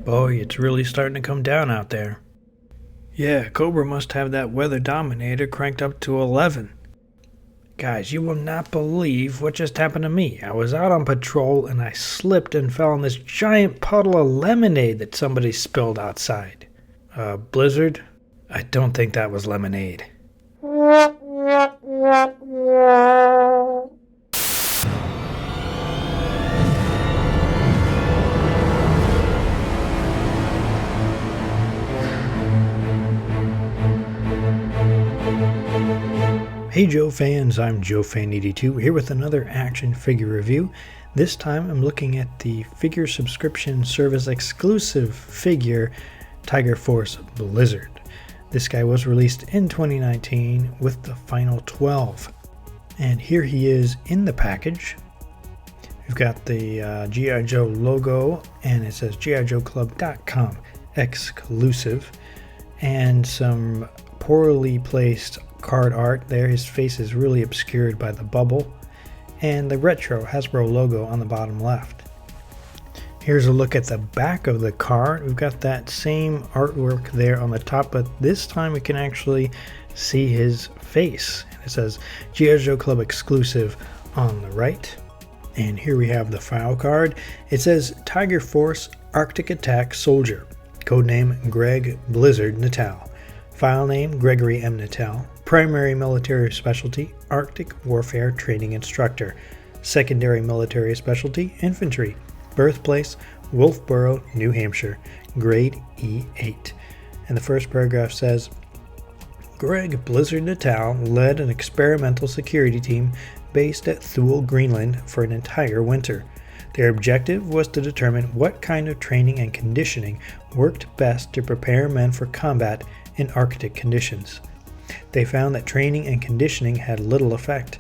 Boy, it's really starting to come down out there. Yeah, Cobra must have that weather dominator cranked up to 11. Guys, you will not believe what just happened to me. I was out on patrol and I slipped and fell in this giant puddle of lemonade that somebody spilled outside. Blizzard? I don't think that was lemonade. Hey Joe fans, I'm JoeFan82 here with another action figure review. This time I'm looking at the figure subscription service exclusive figure Tiger Force Blizzard. This guy was released in 2019 with the final 12. And here he is in the package. We've got the G.I. Joe logo and it says GIJoeClub.com exclusive and some poorly placed card art there. His face is really obscured by the bubble and the retro Hasbro logo on the bottom left. Here's a look at the back of the card. We've got that same artwork there on the top, but this time we can actually see his face. And it says G.I. Joe Club exclusive on the right. And here we have the file card. It says Tiger Force Arctic Attack Soldier. Codename Greg Blizzard Natal. File name Gregory M. Natal. Primary military specialty Arctic Warfare Training Instructor. Secondary military specialty Infantry. Birthplace Wolfboro, New Hampshire. Grade E8. And the first paragraph says, Greg Blizzard Natal led an experimental security team based at Thule, Greenland for an entire winter. Their objective was to determine what kind of training and conditioning worked best to prepare men for combat in Arctic conditions. They found that training and conditioning had little effect.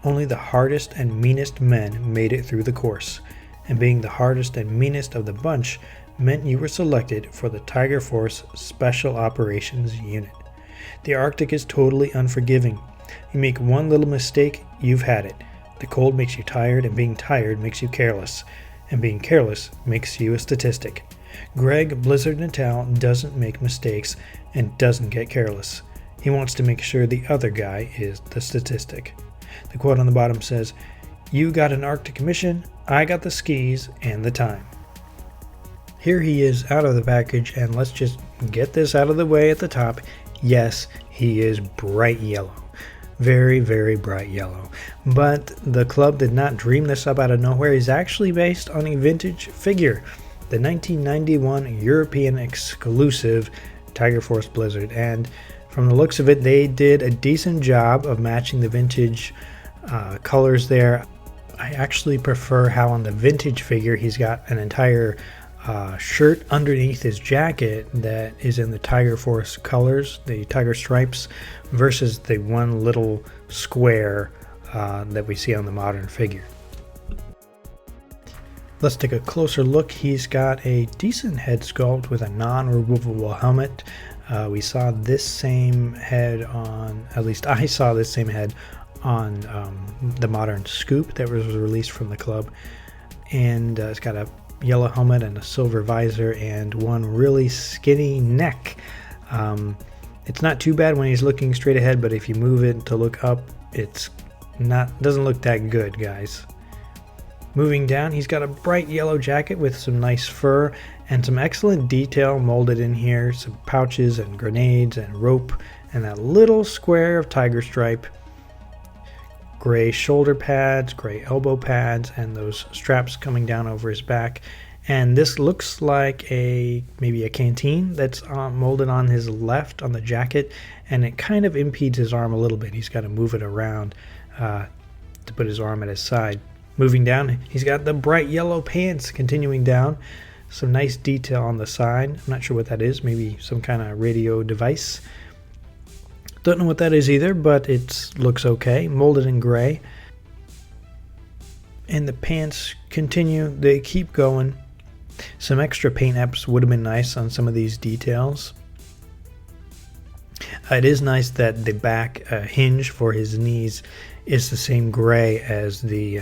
Only the hardest and meanest men made it through the course, and being the hardest and meanest of the bunch meant you were selected for the Tiger Force Special Operations Unit. The Arctic is totally unforgiving. You make one little mistake, you've had it. The cold makes you tired, and being tired makes you careless, and being careless makes you a statistic. Greg Blizzard Natal doesn't make mistakes and doesn't get careless. He wants to make sure the other guy is the statistic. The quote on the bottom says, You got an Arctic mission, I got the skis and the time. Here he is out of the package, and let's just get this out of the way at the top. Yes, he is bright yellow. Very, very bright yellow. But the club did not dream this up out of nowhere. He's actually based on a vintage figure, the 1991 European exclusive Tiger Force Blizzard. And from the looks of it, they did a decent job of matching the vintage colors there. I actually prefer how on the vintage figure he's got an entire shirt underneath his jacket that is in the Tiger Force colors, the tiger stripes, versus the one little square that we see on the modern figure. Let's take a closer look. He's got a decent head sculpt with a non-removable helmet. We saw this same head on, at least I saw this same head on the modern Scoop that was released from the club. And it's got a yellow helmet and a silver visor and one really skinny neck. It's not too bad when he's looking straight ahead, but if you move it to look up, doesn't look that good, guys. Moving down, he's got a bright yellow jacket with some nice fur and some excellent detail molded in here, some pouches and grenades and rope and that little square of tiger stripe. Gray shoulder pads, gray elbow pads, and those straps coming down over his back. And this looks like maybe a canteen that's molded on his left on the jacket, and it kind of impedes his arm a little bit. He's got to move it around to put his arm at his side. Moving down, he's got the bright yellow pants continuing down. Some nice detail on the side. I'm not sure what that is. Maybe some kind of radio device. Don't know what that is either, but it looks okay. Molded in gray. And the pants continue. They keep going. Some extra paint apps would have been nice on some of these details. It is nice that the back hinge for his knees is the same gray as the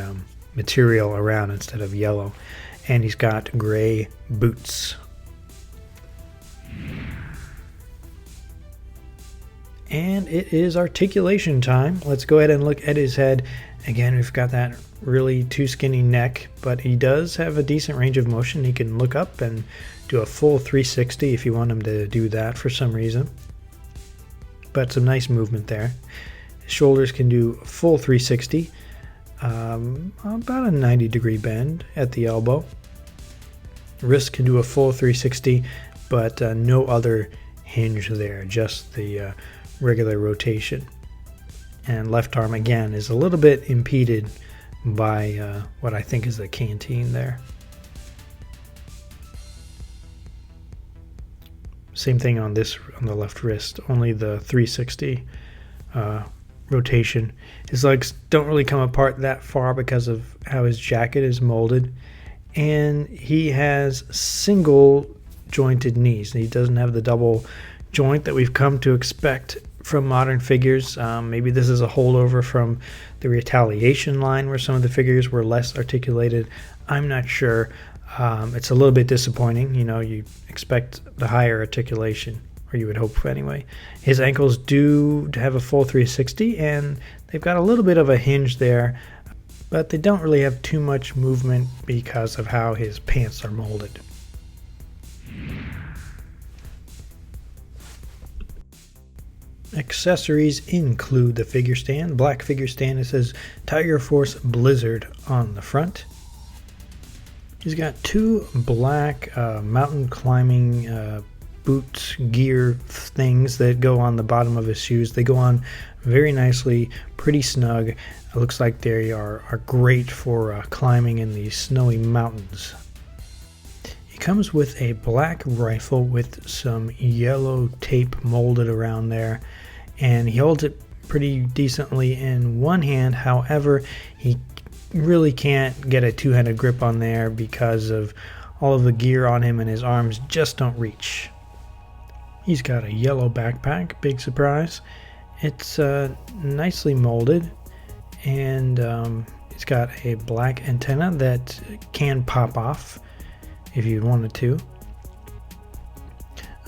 material around instead of yellow. And he's got gray boots. And it is articulation time. Let's go ahead and look at his head. Again, we've got that really too skinny neck, but he does have a decent range of motion. He can look up and do a full 360 if you want him to do that for some reason. But some nice movement there. His shoulders can do a full 360, about a 90-degree bend at the elbow. Wrist can do a full 360, but no other hinge there, just the regular rotation. And left arm again is a little bit impeded by what I think is the canteen there. Same thing on the left wrist, only the 360 rotation. His legs don't really come apart that far because of how his jacket is molded, and he has single jointed knees. He doesn't have the double joint that we've come to expect from modern figures. Maybe this is a holdover from the Retaliation line where some of the figures were less articulated. I'm not sure. It's a little bit disappointing. You know, you expect the higher articulation, or you would hope anyway. His ankles do have a full 360, and they've got a little bit of a hinge there, but they don't really have too much movement because of how his pants are molded. Accessories include the figure stand, black figure stand. It says Tiger Force Blizzard on the front. He's got two black mountain climbing boots, gear things that go on the bottom of his shoes. They go on very nicely, pretty snug. It looks like they are great for climbing in these snowy mountains. He comes with a black rifle with some yellow tape molded around there, and he holds it pretty decently in one hand. However, he really can't get a two-handed grip on there because of all of the gear on him, and his arms just don't reach. He's got a yellow backpack, big surprise. It's nicely molded, and it's got a black antenna that can pop off if you wanted to.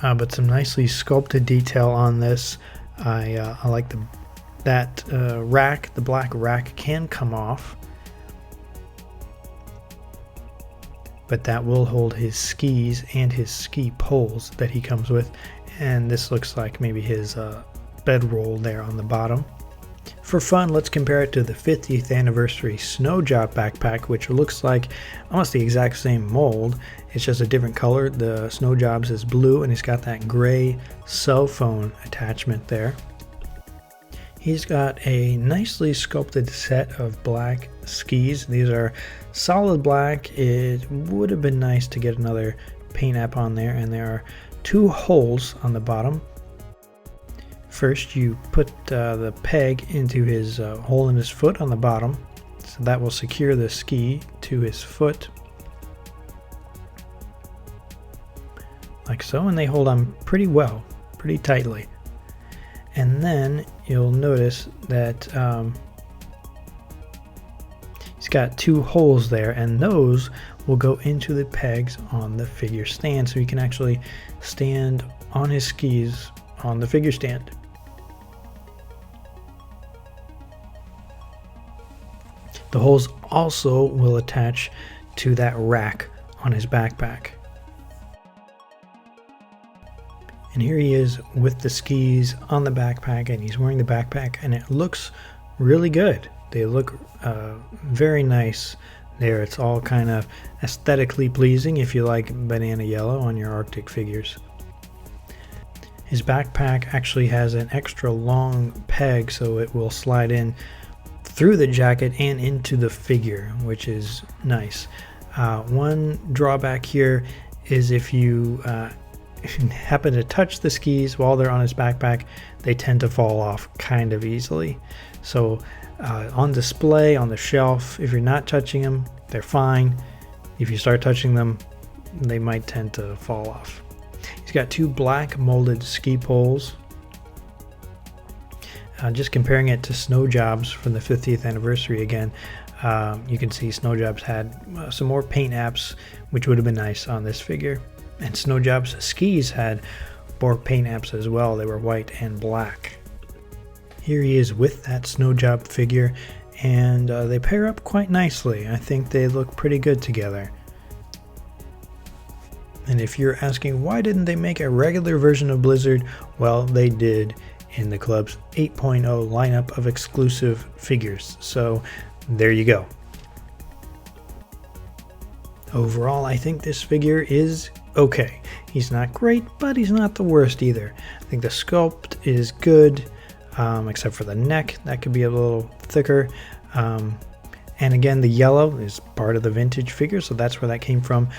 But some nicely sculpted detail on this. I like that rack. The black rack can come off, but that will hold his skis and his ski poles that he comes with. And this looks like maybe his bedroll there on the bottom. For fun, let's compare it to the 50th anniversary Snow Job backpack, which looks like almost the exact same mold. It's just a different color. The Snow Job's is blue, and he's got that gray cell phone attachment there. He's got a nicely sculpted set of black skis. These are solid black. It would have been nice to get another paint app on there, and there are two holes on the bottom. First, you put the peg into his hole in his foot on the bottom, so that will secure the ski to his foot, like so, and they hold on pretty well, pretty tightly. And then you'll notice that he's got two holes there, and those will go into the pegs on the figure stand, so he can actually stand on his skis on the figure stand. The holes also will attach to that rack on his backpack. And here he is with the skis on the backpack, and he's wearing the backpack, and it looks really good. They look very nice there. It's all kind of aesthetically pleasing if you like banana yellow on your Arctic figures. His backpack actually has an extra long peg, so it will slide in through the jacket and into the figure, which is nice. One drawback here is if you happen to touch the skis while they're on his backpack, they tend to fall off kind of easily. So on display on the shelf, if you're not touching them, they're fine. If you start touching them, they might tend to fall off. He's got two black molded ski poles. Just comparing it to Snow Jobs from the 50th anniversary again, you can see Snow Jobs had some more paint apps, which would have been nice on this figure. And Snow Jobs skis had more paint apps as well. They were white and black. Here he is with that Snow Job figure, and they pair up quite nicely. I think they look pretty good together. And if you're asking why didn't they make a regular version of Blizzard, well, they did in the club's 8.0 lineup of exclusive figures. So there you go. Overall, I think this figure is okay. He's not great, but he's not the worst either. I think the sculpt is good, except for the neck. That could be a little thicker. And again, the yellow is part of the vintage figure, so that's where that came from.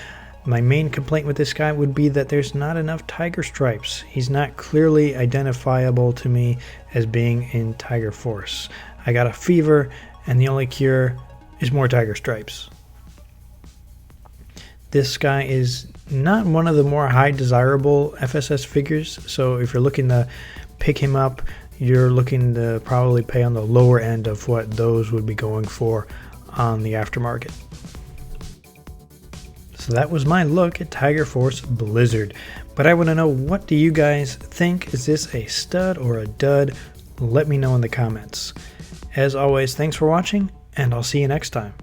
My main complaint with this guy would be that there's not enough tiger stripes. He's not clearly identifiable to me as being in Tiger Force. I got a fever, and the only cure is more tiger stripes. This guy is not one of the more high desirable FSS figures, so if you're looking to pick him up, you're looking to probably pay on the lower end of what those would be going for on the aftermarket. So that was my look at Tiger Force Blizzard. But I want to know, what do you guys think? Is this a stud or a dud? Let me know in the comments. As always, thanks for watching, and I'll see you next time.